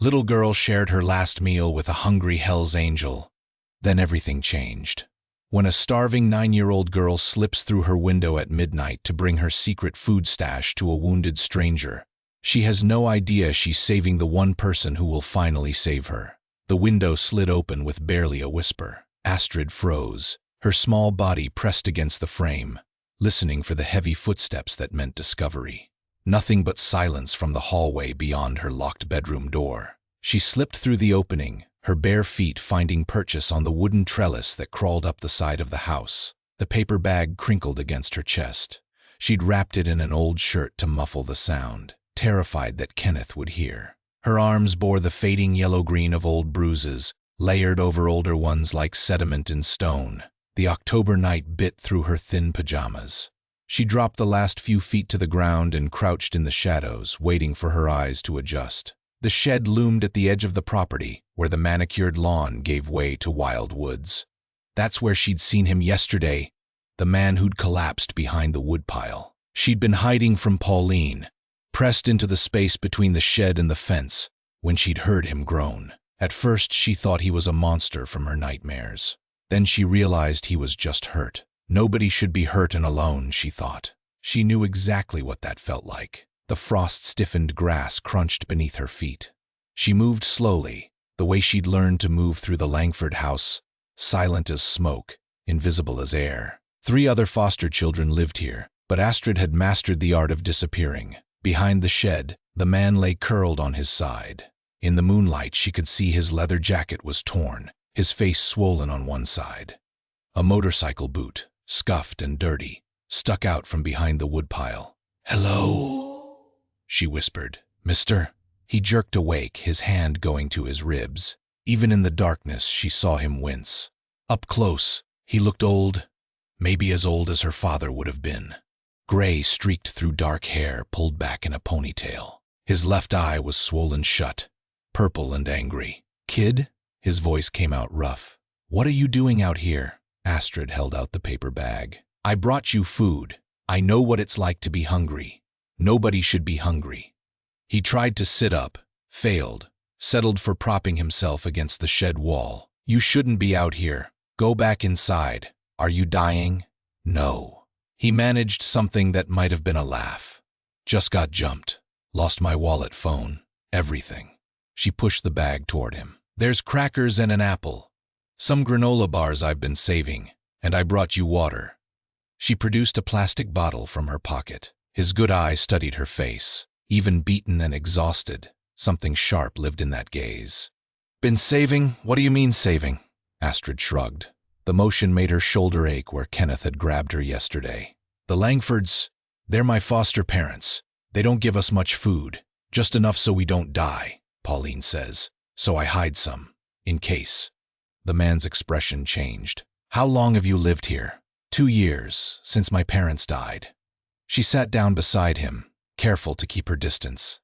Little girl shared her last meal with a hungry Hell's Angel. Then everything changed. When a starving 9-year-old girl slips through her window at midnight to bring her secret food stash to a wounded stranger, she has no idea she's saving the one person who will finally save her. The window slid open with barely a whisper. Astrid froze, her small body pressed against the frame, listening for the heavy footsteps that meant discovery. Nothing but silence from the hallway beyond her locked bedroom door. She slipped through the opening, her bare feet finding purchase on the wooden trellis that crawled up the side of the house. The paper bag crinkled against her chest. She'd wrapped it in an old shirt to muffle the sound, terrified that Kenneth would hear. Her arms bore the fading yellow-green of old bruises, layered over older ones like sediment in stone. The October night bit through her thin pajamas. She dropped the last few feet to the ground and crouched in the shadows, waiting for her eyes to adjust. The shed loomed at the edge of the property, where the manicured lawn gave way to wild woods. That's where she'd seen him yesterday, the man who'd collapsed behind the woodpile. She'd been hiding from Pauline, pressed into the space between the shed and the fence, when she'd heard him groan. At first she thought he was a monster from her nightmares. Then she realized he was just hurt. Nobody should be hurt and alone, she thought. She knew exactly what that felt like. The frost-stiffened grass crunched beneath her feet. She moved slowly, the way she'd learned to move through the Langford house, silent as smoke, invisible as air. 3 other foster children lived here, but Astrid had mastered the art of disappearing. Behind the shed, the man lay curled on his side. In the moonlight, she could see his leather jacket was torn, his face swollen on one side. A motorcycle boot, scuffed and dirty, stuck out from behind the woodpile. "Hello," she whispered. "Mister?" He jerked awake, his hand going to his ribs. Even in the darkness, she saw him wince. Up close, he looked old, maybe as old as her father would have been. Gray streaked through dark hair pulled back in a ponytail. His left eye was swollen shut, purple and angry. "Kid?" His voice came out rough. "What are you doing out here?" Astrid held out the paper bag. "I brought you food. I know what it's like to be hungry. Nobody should be hungry." He tried to sit up, failed, settled for propping himself against the shed wall. "You shouldn't be out here. Go back inside. Are you dying?" "No." He managed something that might have been a laugh. "Just got jumped. Lost my wallet, phone, everything." She pushed the bag toward him. "There's crackers and an apple. Some granola bars I've been saving, and I brought you water." She produced a plastic bottle from her pocket. His good eye studied her face. Even beaten and exhausted, something sharp lived in that gaze. "Been saving? What do you mean saving?" Astrid shrugged. The motion made her shoulder ache where Kenneth had grabbed her yesterday. "The Langfords, they're my foster parents. They don't give us much food, just enough so we don't die, Pauline says. So I hide some, in case." The man's expression changed. "How long have you lived here?" 2 years, since my parents died." She sat down beside him, careful to keep her distance.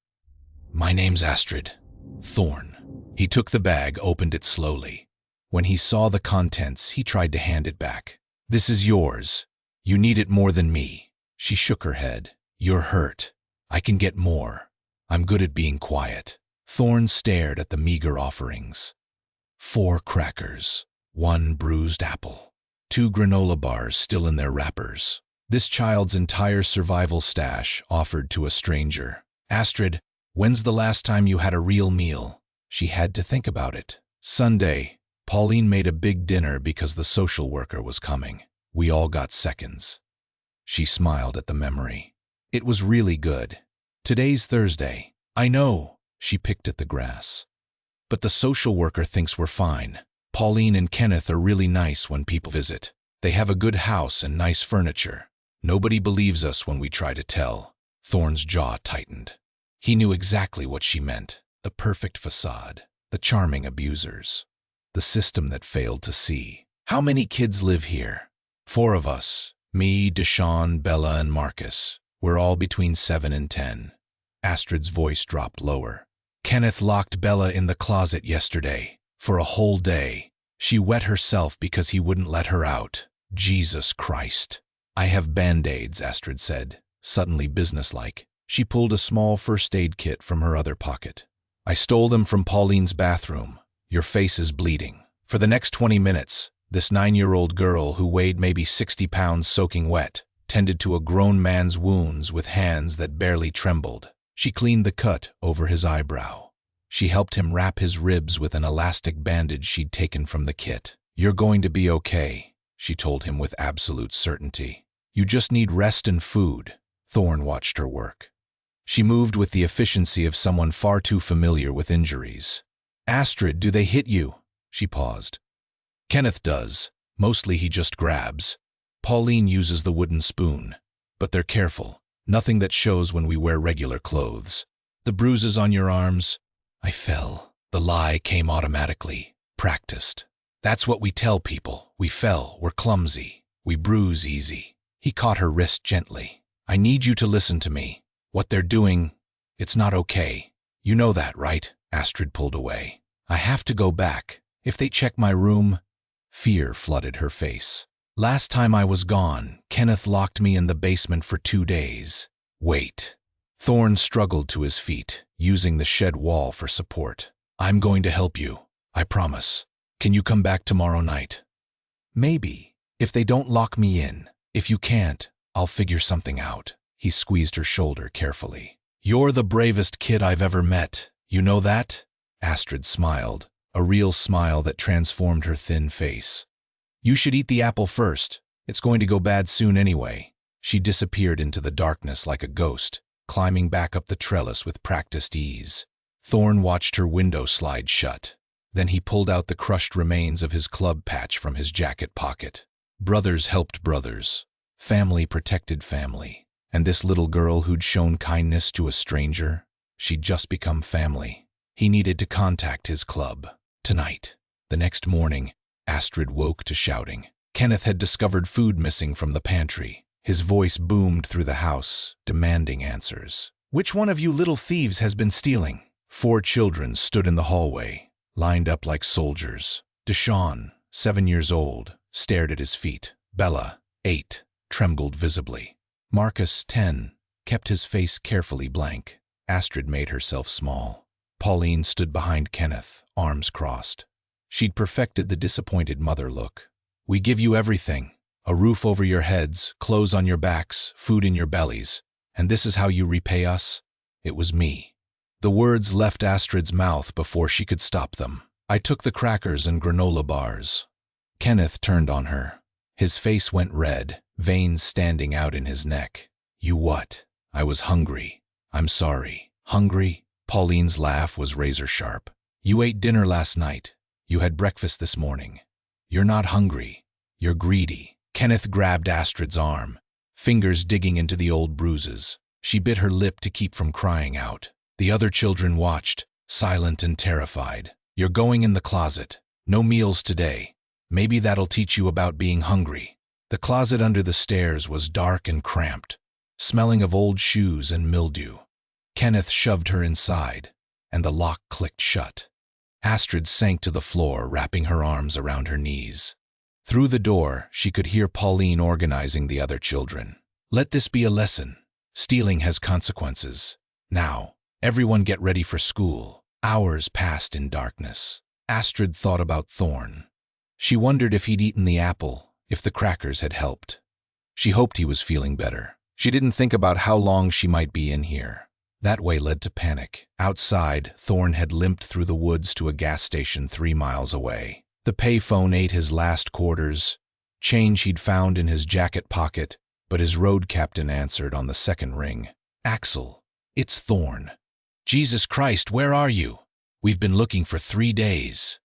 "My name's Astrid. Thorn." He took the bag, opened it slowly. When he saw the contents, he tried to hand it back. "This is yours. You need it more than me." She shook her head. "You're hurt. I can get more. I'm good at being quiet." Thorn stared at the meager offerings. 4 crackers, 1 bruised apple, 2 granola bars still in their wrappers. This child's entire survival stash offered to a stranger. "Astrid, when's the last time you had a real meal?" She had to think about it. "Sunday. Pauline made a big dinner because the social worker was coming. We all got seconds." She smiled at the memory. "It was really good. Today's Thursday." "I know." She picked at the grass. "But the social worker thinks we're fine. Pauline and Kenneth are really nice when people visit. They have a good house and nice furniture. Nobody believes us when we try to tell." Thorn's jaw tightened. He knew exactly what she meant. The perfect façade. The charming abusers. The system that failed to see. "How many kids live here?" 4 of us. Me, Deshawn, Bella, and Marcus. We're all between 7 and 10. Astrid's voice dropped lower. "Kenneth locked Bella in the closet yesterday. For a whole day. She wet herself because he wouldn't let her out. Jesus Christ." "I have Band-Aids," Astrid said, suddenly businesslike. She pulled a small first aid kit from her other pocket. I stole them from Pauline's bathroom. Your face is bleeding. For the next 20 minutes, this 9-year-old girl who weighed maybe 60 pounds soaking wet tended to a grown man's wounds with hands that barely trembled. She cleaned the cut over his eyebrow. She helped him wrap his ribs with an elastic bandage she'd taken from the kit. You're going to be okay, she told him with absolute certainty. You just need rest and food. Thorne watched her work. She moved with the efficiency of someone far too familiar with injuries. Astrid, do they hit you? She paused. Kenneth does. Mostly he just grabs. Pauline uses the wooden spoon. But they're careful. Nothing that shows when we wear regular clothes. The bruises on your arms? I fell. The lie came automatically. Practiced. That's what we tell people. We fell. We're clumsy. We bruise easy. He caught her wrist gently. I need you to listen to me. What they're doing, it's not okay. You know that, right? Astrid pulled away. I have to go back. If they check my room... Fear flooded her face. Last time I was gone, Kenneth locked me in the basement for 2 days. Wait. Thorne struggled to his feet, using the shed wall for support. I'm going to help you. I promise. Can you come back tomorrow night? Maybe. If they don't lock me in. If you can't, I'll figure something out. He squeezed her shoulder carefully. You're the bravest kid I've ever met. You know that? Astrid smiled, a real smile that transformed her thin face. You should eat the apple first. It's going to go bad soon anyway. She disappeared into the darkness like a ghost, climbing back up the trellis with practiced ease. Thorne watched her window slide shut. Then he pulled out the crushed remains of his club patch from his jacket pocket. Brothers helped brothers. Family protected family. And this little girl who'd shown kindness to a stranger, she'd just become family. He needed to contact his club. Tonight. The next morning, Astrid woke to shouting. Kenneth had discovered food missing from the pantry. His voice boomed through the house, demanding answers. Which one of you little thieves has been stealing? 4 children stood in the hallway, lined up like soldiers. Deshawn, 7 years old, stared at his feet. Bella, 8, trembled visibly. Marcus, 10, kept his face carefully blank. Astrid made herself small. Pauline stood behind Kenneth, arms crossed. She'd perfected the disappointed mother look. We give you everything. A roof over your heads, clothes on your backs, food in your bellies. And this is how you repay us? It was me. The words left Astrid's mouth before she could stop them. I took the crackers and granola bars. Kenneth turned on her. His face went red, veins standing out in his neck. You what? I was hungry. I'm sorry. Hungry? Pauline's laugh was razor sharp. You ate dinner last night. You had breakfast this morning. You're not hungry. You're greedy. Kenneth grabbed Astrid's arm, fingers digging into the old bruises. She bit her lip to keep from crying out. The other children watched, silent and terrified. You're going in the closet. No meals today. Maybe that'll teach you about being hungry. The closet under the stairs was dark and cramped, smelling of old shoes and mildew. Kenneth shoved her inside, and the lock clicked shut. Astrid sank to the floor, wrapping her arms around her knees. Through the door, she could hear Pauline organizing the other children. Let this be a lesson. Stealing has consequences. Now, everyone get ready for school. Hours passed in darkness. Astrid thought about Thorne. She wondered if he'd eaten the apple, if the crackers had helped. She hoped he was feeling better. She didn't think about how long she might be in here. That way led to panic. Outside, Thorne had limped through the woods to a gas station 3 miles away. The payphone ate his last quarters, change he'd found in his jacket pocket, but his road captain answered on the second ring. Axel, it's Thorne. Jesus Christ, where are you? We've been looking for 3 days.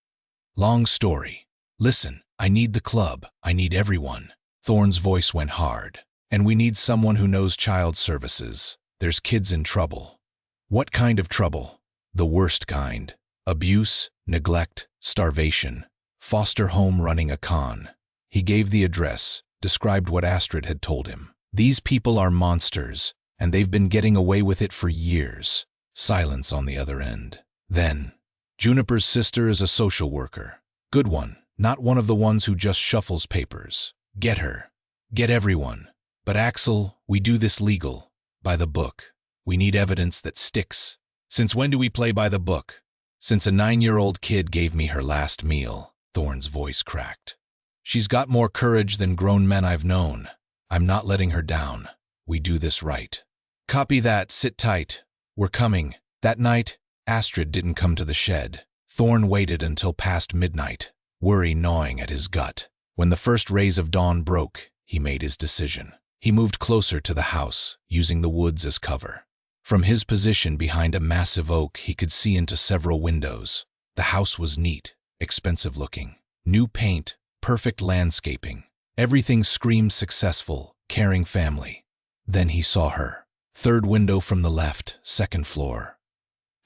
Long story. Listen, I need the club. I need everyone. Thorne's voice went hard. And we need someone who knows child services. There's kids in trouble. What kind of trouble? The worst kind. Abuse, neglect, starvation. Foster home running a con. He gave the address, described what Astrid had told him. These people are monsters, and they've been getting away with it for years. Silence on the other end. Then, Juniper's sister is a social worker. Good one, not one of the ones who just shuffles papers. Get her. Get everyone. But Axel, we do this legal. By the book. We need evidence that sticks. Since when do we play by the book? Since a 9-year-old kid gave me her last meal, Thorne's voice cracked. She's got more courage than grown men I've known. I'm not letting her down. We do this right. Copy that, sit tight. We're coming. That night, Astrid didn't come to the shed. Thorne waited until past midnight, worry gnawing at his gut. When the first rays of dawn broke, he made his decision. He moved closer to the house, using the woods as cover. From his position behind a massive oak, he could see into several windows. The house was neat, expensive looking. New paint, perfect landscaping. Everything screamed successful, caring family. Then he saw her. Third window from the left, second floor.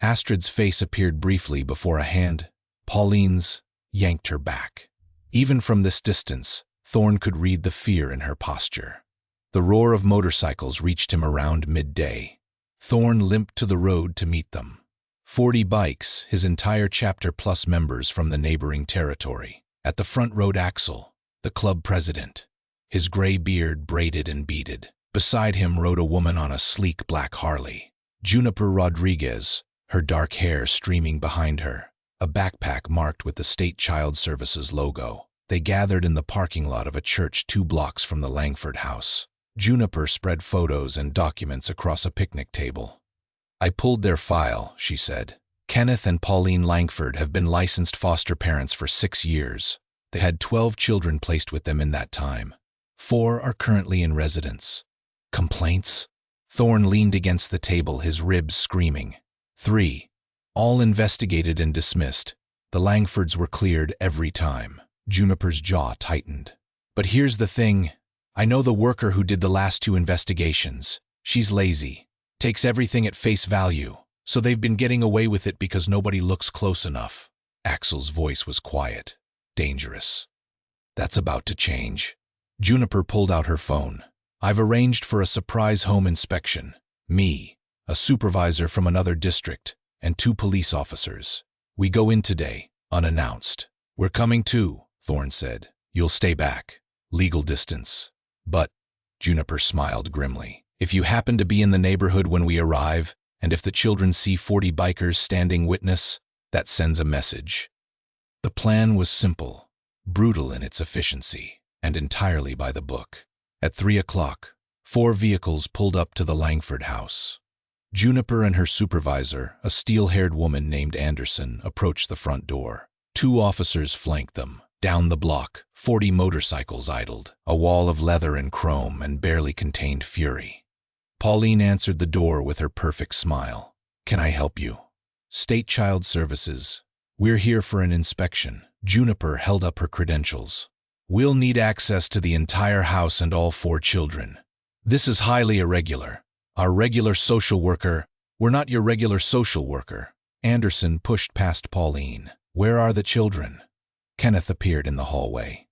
Astrid's face appeared briefly before a hand, Pauline's, yanked her back. Even from this distance, Thorne could read the fear in her posture. The roar of motorcycles reached him around midday. Thorne limped to the road to meet them. 40 bikes, his entire chapter plus members from the neighboring territory. At the front rode Axel, the club president, his gray beard braided and beaded. Beside him rode a woman on a sleek black Harley. Juniper Rodriguez, her dark hair streaming behind her, a backpack marked with the State Child Services logo. They gathered in the parking lot of a church 2 blocks from the Langford house. Juniper spread photos and documents across a picnic table. I pulled their file, she said. Kenneth and Pauline Langford have been licensed foster parents for 6 years. They had 12 children placed with them in that time. 4 are currently in residence. Complaints? Thorne leaned against the table, his ribs screaming. 3. All investigated and dismissed. The Langfords were cleared every time. Juniper's jaw tightened. But here's the thing. I know the worker who did the last 2 investigations. She's lazy. Takes everything at face value. So they've been getting away with it because nobody looks close enough. Axel's voice was quiet. Dangerous. That's about to change. Juniper pulled out her phone. I've arranged for a surprise home inspection. Me, a supervisor from another district, and 2 police officers. We go in today, unannounced. We're coming too, Thorne said. You'll stay back. Legal distance. But, Juniper smiled grimly, if you happen to be in the neighborhood when we arrive, and if the children see 40 bikers standing witness, that sends a message. The plan was simple, brutal in its efficiency, and entirely by the book. At 3 o'clock, 4 vehicles pulled up to the Langford house. Juniper and her supervisor, a steel-haired woman named Anderson, approached the front door. 2 officers flanked them. Down the block, 40 motorcycles idled, a wall of leather and chrome and barely contained fury. Pauline answered the door with her perfect smile. Can I help you? State Child Services. We're here for an inspection. Juniper held up her credentials. We'll need access to the entire house and all 4 children. This is highly irregular. Our regular social worker, we're not your regular social worker. Anderson pushed past Pauline. Where are the children? Kenneth appeared in the hallway.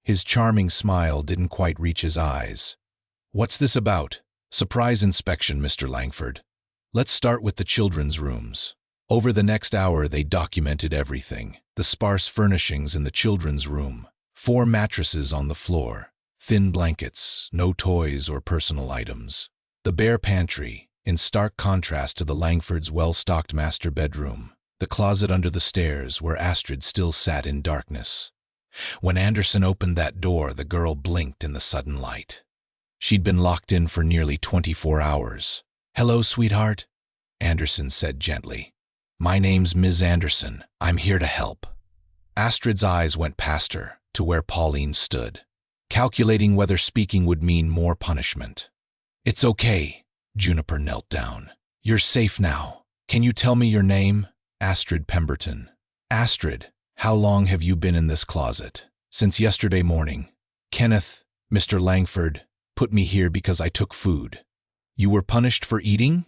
His charming smile didn't quite reach his eyes. What's this about? Surprise inspection, Mr. Langford. Let's start with the children's rooms. Over the next hour, they documented everything. The sparse furnishings in the children's room. 4 mattresses on the floor. Thin blankets, no toys or personal items. The bare pantry, in stark contrast to the Langfords' well-stocked master bedroom. The closet under the stairs where Astrid still sat in darkness. When Anderson opened that door, the girl blinked in the sudden light. She'd been locked in for nearly 24 hours. Hello, sweetheart, Anderson said gently. My name's Ms. Anderson. I'm here to help. Astrid's eyes went past her, to where Pauline stood, calculating whether speaking would mean more punishment. It's okay. Juniper knelt down. You're safe now. Can you tell me your name? Astrid Pemberton. Astrid, how long have you been in this closet? Since yesterday morning. Kenneth, Mr. Langford, put me here because I took food. You were punished for eating?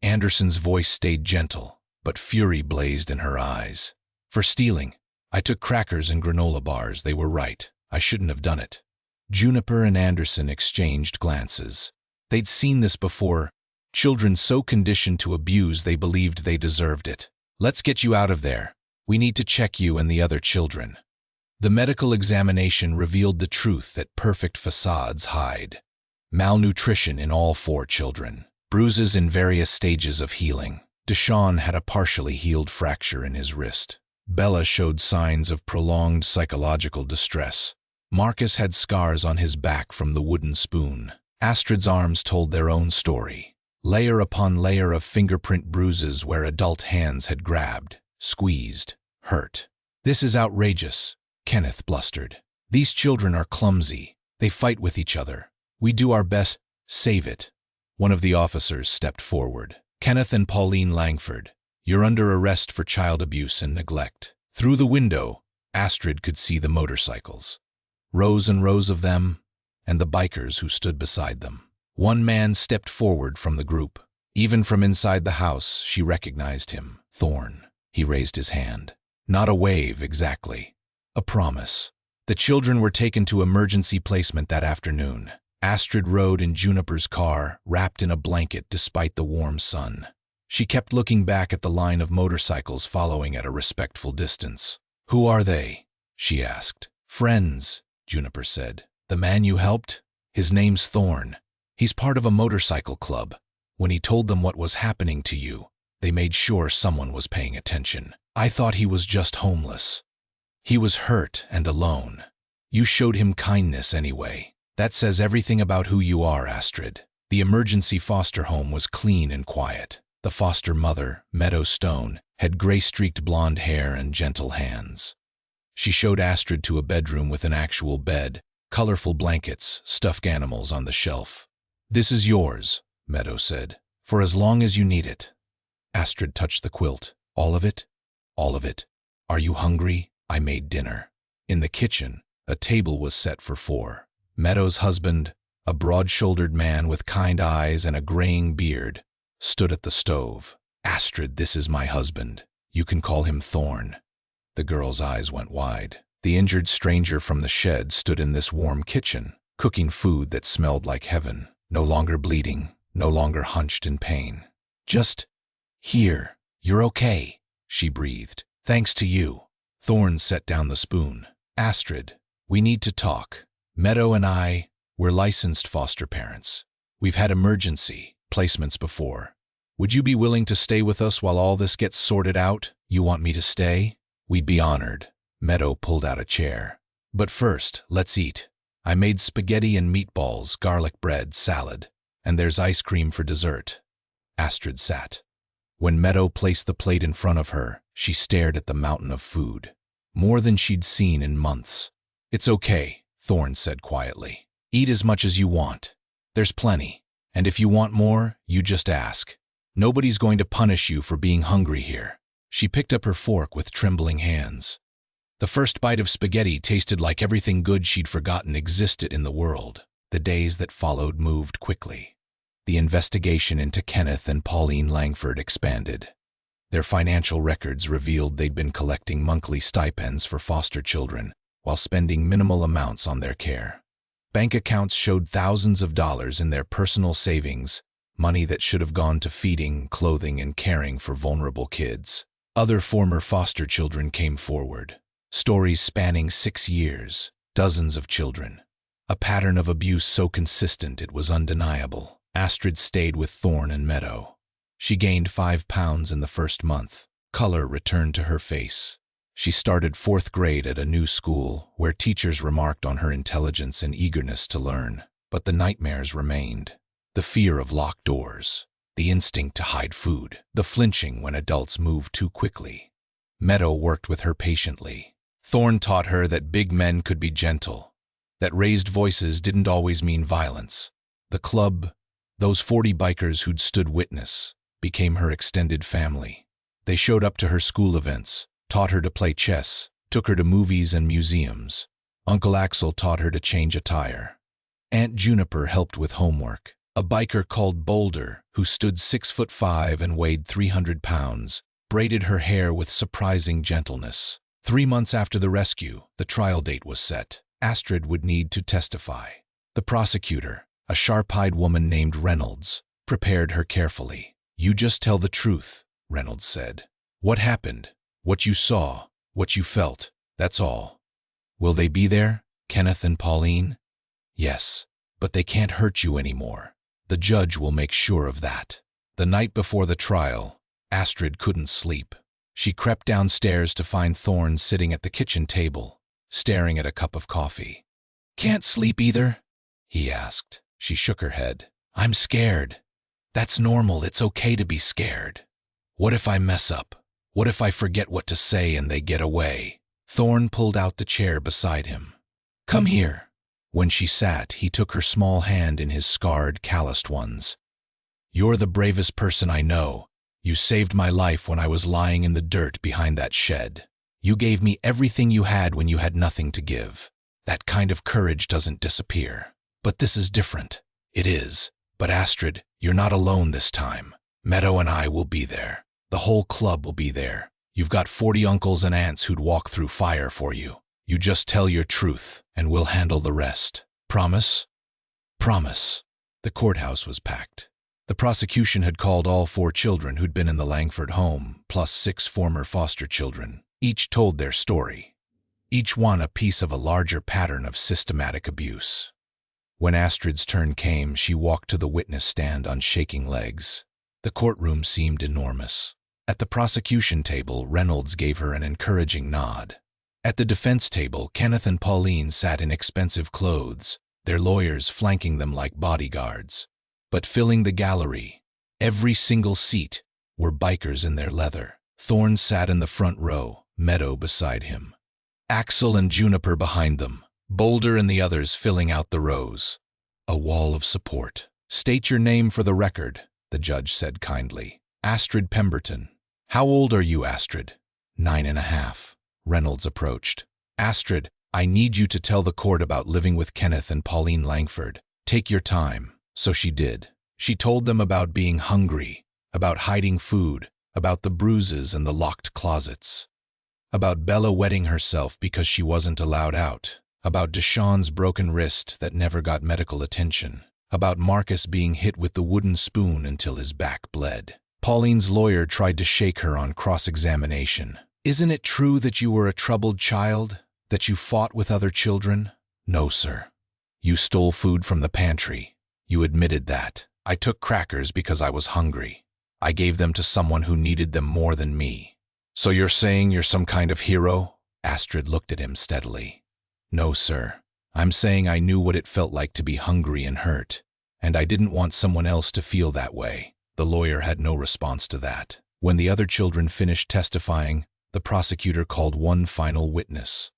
Anderson's voice stayed gentle, but fury blazed in her eyes. For stealing. I took crackers and granola bars. They were right. I shouldn't have done it. Juniper and Anderson exchanged glances. They'd seen this before. Children so conditioned to abuse they believed they deserved it. Let's get you out of there. We need to check you and the other children. The medical examination revealed the truth that perfect facades hide. Malnutrition in all 4 children. Bruises in various stages of healing. Deshawn had a partially healed fracture in his wrist. Bella showed signs of prolonged psychological distress. Marcus had scars on his back from the wooden spoon. Astrid's arms told their own story. Layer upon layer of fingerprint bruises where adult hands had grabbed, squeezed, hurt. "This is outrageous," Kenneth blustered. "These children are clumsy. They fight with each other. We do our best. Save it." One of the officers stepped forward. "Kenneth and Pauline Langford, you're under arrest for child abuse and neglect." Through the window, Astrid could see the motorcycles. Rows and rows of them, and the bikers who stood beside them. One man stepped forward from the group. Even from inside the house, she recognized him. Thorne. He raised his hand. Not a wave, exactly. A promise. The children were taken to emergency placement that afternoon. Astrid rode in Juniper's car, wrapped in a blanket despite the warm sun. She kept looking back at the line of motorcycles following at a respectful distance. "Who are they?" she asked. "Friends," Juniper said. "The man you helped? His name's Thorne. He's part of a motorcycle club. When he told them what was happening to you, they made sure someone was paying attention. I thought he was just homeless. He was hurt and alone. You showed him kindness anyway. That says everything about who you are, Astrid." The emergency foster home was clean and quiet. The foster mother, Meadow Stone, had gray-streaked blonde hair and gentle hands. She showed Astrid to a bedroom with an actual bed, colorful blankets, stuffed animals on the shelf. "This is yours," Meadow said, "for as long as you need it." Astrid touched the quilt. "All of it?" "All of it. Are you hungry? I made dinner." In the kitchen, a table was set for 4. Meadow's husband, a broad-shouldered man with kind eyes and a graying beard, stood at the stove. "Astrid, this is my husband. You can call him Thorne." The girl's eyes went wide. The injured stranger from the shed stood in this warm kitchen, cooking food that smelled like heaven, no longer bleeding, no longer hunched in pain. "Just here. You're okay," she breathed. "Thanks to you." Thorne set down the spoon. "Astrid, we need to talk. Meadow and we're licensed foster parents. We've had emergency placements before. Would you be willing to stay with us while all this gets sorted out? You want me to stay? We'd be honored." Meadow pulled out a chair. "But first, let's eat. I made spaghetti and meatballs, garlic bread, salad, and there's ice cream for dessert." Astrid sat. When Meadow placed the plate in front of her, she stared at the mountain of food. More than she'd seen in months. "It's okay," Thorne said quietly. "Eat as much as you want. There's plenty. And if you want more, you just ask. Nobody's going to punish you for being hungry here." She picked up her fork with trembling hands. The first bite of spaghetti tasted like everything good she'd forgotten existed in the world. The days that followed moved quickly. The investigation into Kenneth and Pauline Langford expanded. Their financial records revealed they'd been collecting monthly stipends for foster children while spending minimal amounts on their care. Bank accounts showed thousands of dollars in their personal savings, money that should have gone to feeding, clothing, and caring for vulnerable kids. Other former foster children came forward. Stories spanning 6 years, dozens of children. A pattern of abuse so consistent it was undeniable. Astrid stayed with Thorne and Meadow. She gained 5 pounds in the first month. Color returned to her face. She started 4th grade at a new school where teachers remarked on her intelligence and eagerness to learn. But the nightmares remained. The fear of locked doors, the instinct to hide food, the flinching when adults moved too quickly. Meadow worked with her patiently. Thorne taught her that big men could be gentle, that raised voices didn't always mean violence. The club, those 40 bikers who'd stood witness, became her extended family. They showed up to her school events, taught her to play chess, took her to movies and museums. Uncle Axel taught her to change a tire. Aunt Juniper helped with homework. A biker called Boulder, who stood 6'5" and weighed 300 pounds, braided her hair with surprising gentleness. 3 months after the rescue, the trial date was set. Astrid would need to testify. The prosecutor, a sharp-eyed woman named Reynolds, prepared her carefully. "You just tell the truth," Reynolds said. "What happened? What you saw? What you felt? That's all." "Will they be there? Kenneth and Pauline?" "Yes, but they can't hurt you anymore. The judge will make sure of that." The night before the trial, Astrid couldn't sleep. She crept downstairs to find Thorne sitting at the kitchen table, staring at a cup of coffee. "Can't sleep either?" he asked. She shook her head. "I'm scared. That's normal. It's okay to be scared. What if I mess up? What if I forget what to say and they get away?" Thorne pulled out the chair beside him. "Come here." When she sat, he took her small hand in his scarred, calloused ones. "You're the bravest person I know. You saved my life when I was lying in the dirt behind that shed. You gave me everything you had when you had nothing to give. That kind of courage doesn't disappear. But this is different. It is. But Astrid, you're not alone this time. Meadow and I will be there. The whole club will be there. You've got 40 uncles and aunts who'd walk through fire for you. You just tell your truth, and we'll handle the rest. Promise?" "Promise." The courthouse was packed. The prosecution had called all 4 children who'd been in the Langford home, plus 6 former foster children. Each told their story. Each one a piece of a larger pattern of systematic abuse. When Astrid's turn came, she walked to the witness stand on shaking legs. The courtroom seemed enormous. At the prosecution table, Reynolds gave her an encouraging nod. At the defense table, Kenneth and Pauline sat in expensive clothes, their lawyers flanking them like bodyguards. But filling the gallery, every single seat, were bikers in their leather. Thorne sat in the front row, Meadow beside him. Axel and Juniper behind them, Boulder and the others filling out the rows. A wall of support. "State your name for the record," the judge said kindly. "Astrid Pemberton." "How old are you, Astrid?" 9.5. Reynolds approached. "Astrid, I need you to tell the court about living with Kenneth and Pauline Langford. Take your time." So she did. She told them about being hungry, about hiding food, about the bruises and the locked closets, about Bella wetting herself because she wasn't allowed out, about Deshawn's broken wrist that never got medical attention, about Marcus being hit with the wooden spoon until his back bled. Pauline's lawyer tried to shake her on cross-examination. "Isn't it true that you were a troubled child, that you fought with other children?" "No, sir." "You stole food from the pantry. You admitted that." "I took crackers because I was hungry. I gave them to someone who needed them more than me." "So you're saying you're some kind of hero?" Astrid looked at him steadily. "No, sir. I'm saying I knew what it felt like to be hungry and hurt, and I didn't want someone else to feel that way." The lawyer had no response to that. When the other children finished testifying, the prosecutor called one final witness.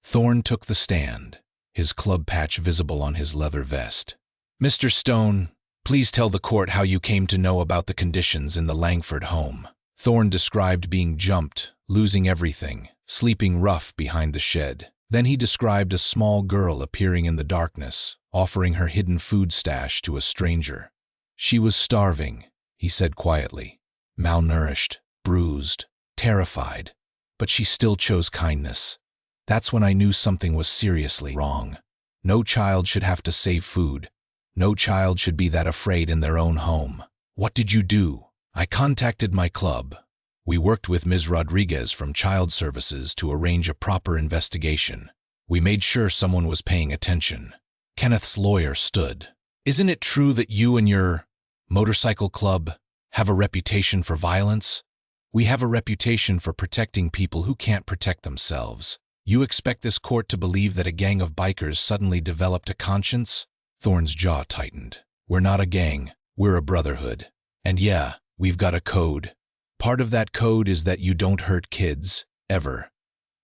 Thorne took the stand, his club patch visible on his leather vest. "Mr. Stone, please tell the court how you came to know about the conditions in the Langford home." Thorne described being jumped, losing everything, sleeping rough behind the shed. Then he described a small girl appearing in the darkness, offering her hidden food stash to a stranger. "She was starving," he said quietly, "malnourished, bruised, terrified, but she still chose kindness. That's when I knew something was seriously wrong. No child should have to save food. No child should be that afraid in their own home." "What did you do?" "I contacted my club. We worked with Ms. Rodriguez from Child Services to arrange a proper investigation. We made sure someone was paying attention." Kenneth's lawyer stood. "Isn't it true that you and your motorcycle club have a reputation for violence?" "We have a reputation for protecting people who can't protect themselves. You expect this court to believe that a gang of bikers suddenly developed a conscience?" Thorne's jaw tightened. "We're not a gang. We're a brotherhood. And yeah, we've got a code. Part of that code is that you don't hurt kids, ever.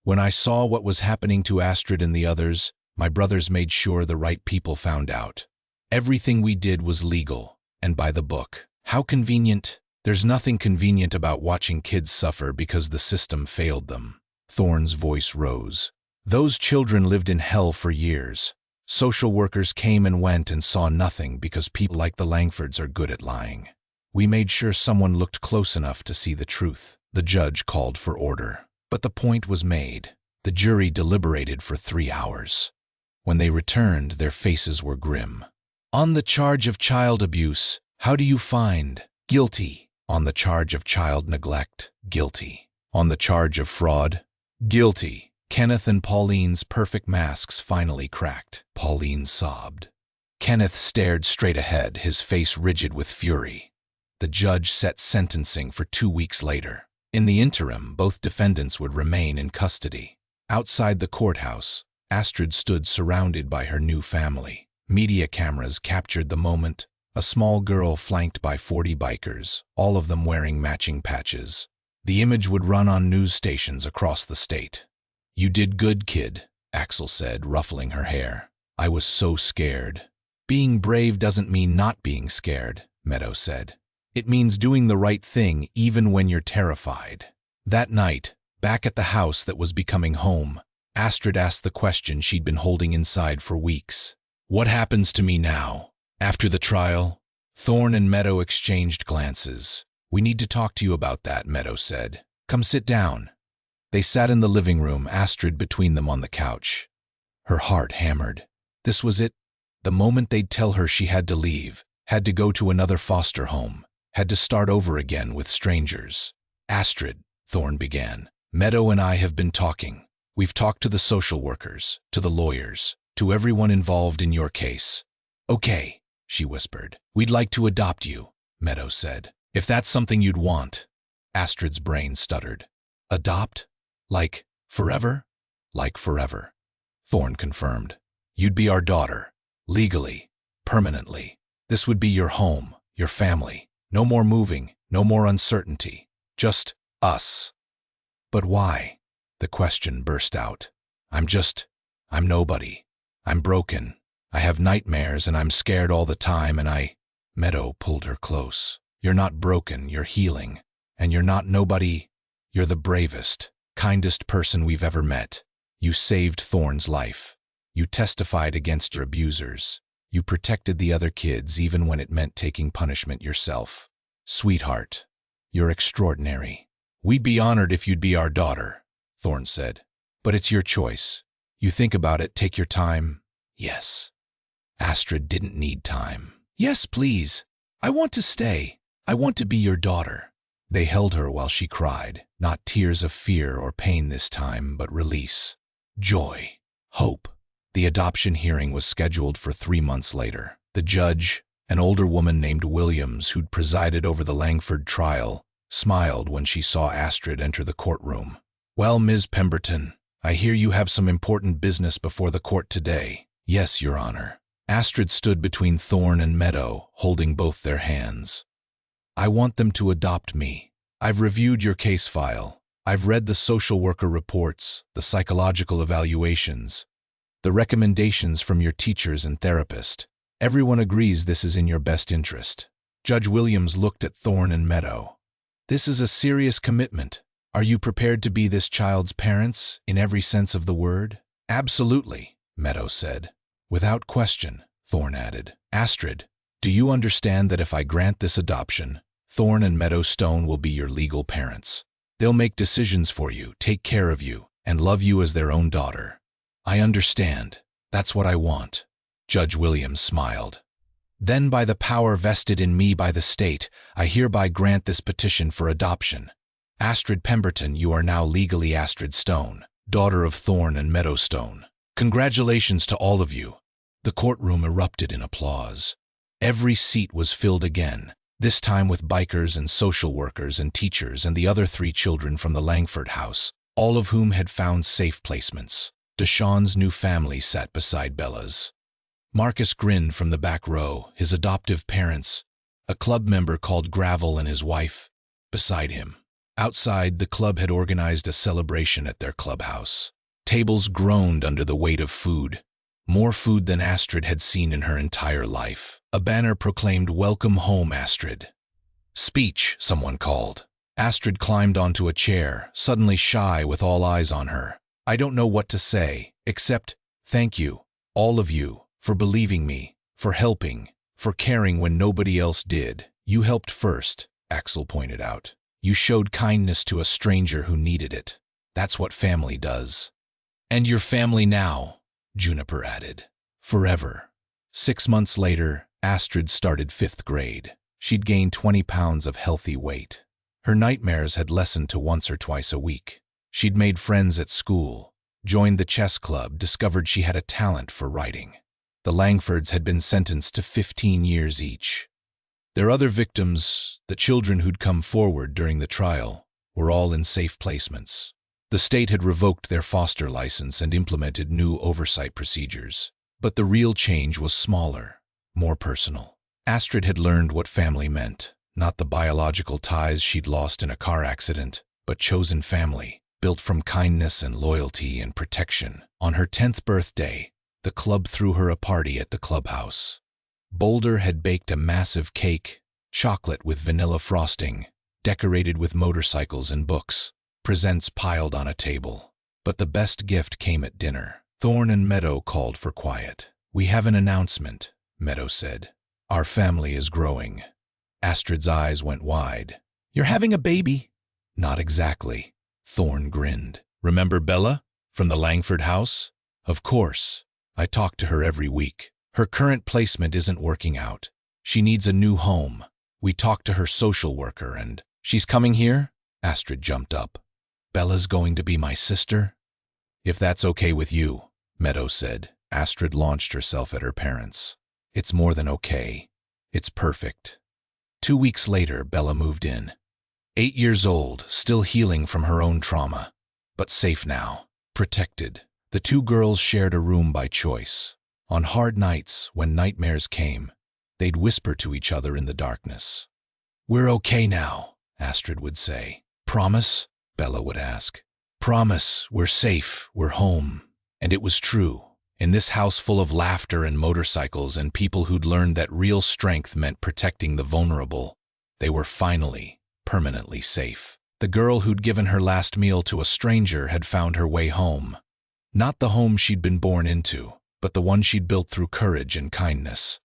When I saw what was happening to Astrid and the others, my brothers made sure the right people found out. Everything we did was legal, and by the book." "How convenient." "There's nothing convenient about watching kids suffer because the system failed them." Thorne's voice rose. "Those children lived in hell for years. Social workers came and went and saw nothing because people like the Langfords are good at lying. We made sure someone looked close enough to see the truth." The judge called for order. But the point was made. The jury deliberated for 3 hours. When they returned, their faces were grim. "On the charge of child abuse, how do you find?" "Guilty." "On the charge of child neglect?" "Guilty." "On the charge of fraud?" "Guilty." Kenneth and Pauline's perfect masks finally cracked. Pauline sobbed. Kenneth stared straight ahead, his face rigid with fury. The judge set sentencing for 2 weeks later. In the interim, both defendants would remain in custody. Outside the courthouse, Astrid stood surrounded by her new family. Media cameras captured the moment. A small girl flanked by 40 bikers, all of them wearing matching patches. The image would run on news stations across the state. "You did good, kid," Axel said, ruffling her hair. "I was so scared." "Being brave doesn't mean not being scared," Meadow said. "It means doing the right thing even when you're terrified." That night, back at the house that was becoming home, Astrid asked the question she'd been holding inside for weeks. "What happens to me now? After the trial?" Thorn and Meadow exchanged glances. "We need to talk to you about that," Meadow said. "Come sit down." They sat in the living room, Astrid between them on the couch. Her heart hammered. This was it. The moment they'd tell her she had to leave, had to go to another foster home, had to start over again with strangers. "Astrid," Thorn began, "Meadow and I have been talking. We've talked to the social workers, to the lawyers, to everyone involved in your case." "Okay," she whispered. "We'd like to adopt you," Meadow said. "If that's something you'd want." Astrid's brain stuttered. "Adopt? Like forever?" "Like forever," Thorn confirmed. "You'd be our daughter, legally, permanently. This would be your home, your family. No more moving, no more uncertainty. Just us." "But why?" The question burst out. I'm nobody. I'm broken. I have nightmares and I'm scared all the time and I—" Meadow pulled her close. "You're not broken, you're healing. And you're not nobody. You're the bravest, kindest person we've ever met. You saved Thorn's life. You testified against your abusers. You protected the other kids even when it meant taking punishment yourself. Sweetheart, you're extraordinary. We'd be honored if you'd be our daughter," Thorn said. "But it's your choice. You think about it, take your time." "Yes." Astrid didn't need time. "Yes, please. I want to stay. I want to be your daughter." They held her while she cried, not tears of fear or pain this time, but release, joy, hope. The adoption hearing was scheduled for 3 months later. The judge, an older woman named Williams, who'd presided over the Langford trial, smiled when she saw Astrid enter the courtroom. "Well, Ms. Pemberton, I hear you have some important business before the court today." "Yes, Your Honor." Astrid stood between Thorn and Meadow, holding both their hands. "I want them to adopt me. I've reviewed your case file. I've read the social worker reports, the psychological evaluations, the recommendations from your teachers and therapist. Everyone agrees this is in your best interest." Judge Williams looked at Thorn and Meadow. "This is a serious commitment. Are you prepared to be this child's parents, in every sense of the word?" "Absolutely," Meadow said. "Without question," Thorn added. "Astrid, do you understand that if I grant this adoption, Thorn and Meadow Stone will be your legal parents? They'll make decisions for you, take care of you, and love you as their own daughter." "I understand. That's what I want." Judge Williams smiled. "Then by the power vested in me by the state, I hereby grant this petition for adoption. Astrid Pemberton, you are now legally Astrid Stone, daughter of Thorn and Meadow Stone. Congratulations to all of you." The courtroom erupted in applause. Every seat was filled again, this time with bikers and social workers and teachers and the other 3 children from the Langford house, all of whom had found safe placements. Deshawn's new family sat beside Bella's. Marcus grinned from the back row, his adoptive parents, a club member called Gravel and his wife, beside him. Outside, the club had organized a celebration at their clubhouse. Tables groaned under the weight of food, more food than Astrid had seen in her entire life. A banner proclaimed, "Welcome home, Astrid." "Speech," someone called. Astrid climbed onto a chair, suddenly shy with all eyes on her. "I don't know what to say, except thank you, all of you, for believing me, for helping, for caring when nobody else did. You helped first," Axel pointed out. "You showed kindness to a stranger who needed it. That's what family does." "And your family now," Juniper added. "Forever." 6 months later, Astrid started 5th grade. She'd gained 20 pounds of healthy weight. Her nightmares had lessened to once or twice a week. She'd made friends at school, joined the chess club, discovered she had a talent for writing. The Langfords had been sentenced to 15 years each. Their other victims, the children who'd come forward during the trial, were all in safe placements. The state had revoked their foster license and implemented new oversight procedures. But the real change was smaller, more personal. Astrid had learned what family meant, not the biological ties she'd lost in a car accident, but chosen family, built from kindness and loyalty and protection. On her 10th birthday, the club threw her a party at the clubhouse. Boulder had baked a massive cake, chocolate with vanilla frosting, decorated with motorcycles and books, presents piled on a table. But the best gift came at dinner. Thorn and Meadow called for quiet. "We have an announcement," Meadow said. "Our family is growing." Astrid's eyes went wide. "You're having a baby?" "Not exactly." Thorn grinned. "Remember Bella from the Langford house?" "Of course. I talk to her every week. Her current placement isn't working out. She needs a new home. We talked to her social worker and—" "She's coming here?" Astrid jumped up. "Bella's going to be my sister?" "If that's okay with you," Meadow said. Astrid launched herself at her parents. "It's more than okay. It's perfect." 2 weeks later, Bella moved in. 8 years old, still healing from her own trauma, but safe now, protected. The two girls shared a room by choice. On hard nights, when nightmares came, they'd whisper to each other in the darkness. "We're okay now," Astrid would say. "Promise?" Bella would ask. "Promise, we're safe, we're home." And it was true. In this house full of laughter and motorcycles and people who'd learned that real strength meant protecting the vulnerable, they were finally, permanently safe. The girl who'd given her last meal to a stranger had found her way home. Not the home she'd been born into, but the one she'd built through courage and kindness.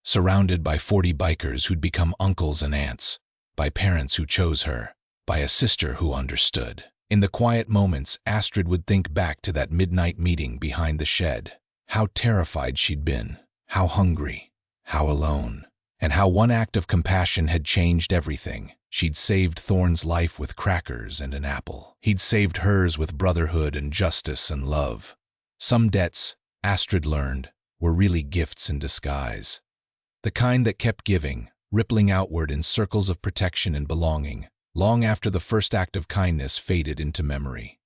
Surrounded by 40 bikers who'd become uncles and aunts, by parents who chose her, by a sister who understood. In the quiet moments, Astrid would think back to that midnight meeting behind the shed. How terrified she'd been, how hungry, how alone, and how one act of compassion had changed everything. She'd saved Thorn's life with crackers and an apple. He'd saved hers with brotherhood and justice and love. Some debts, Astrid learned, were really gifts in disguise. The kind that kept giving, rippling outward in circles of protection and belonging, long after the first act of kindness faded into memory.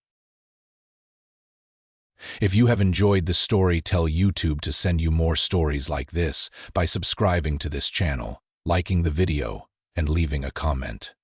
If you have enjoyed the story, tell YouTube to send you more stories like this by subscribing to this channel, liking the video, and leaving a comment.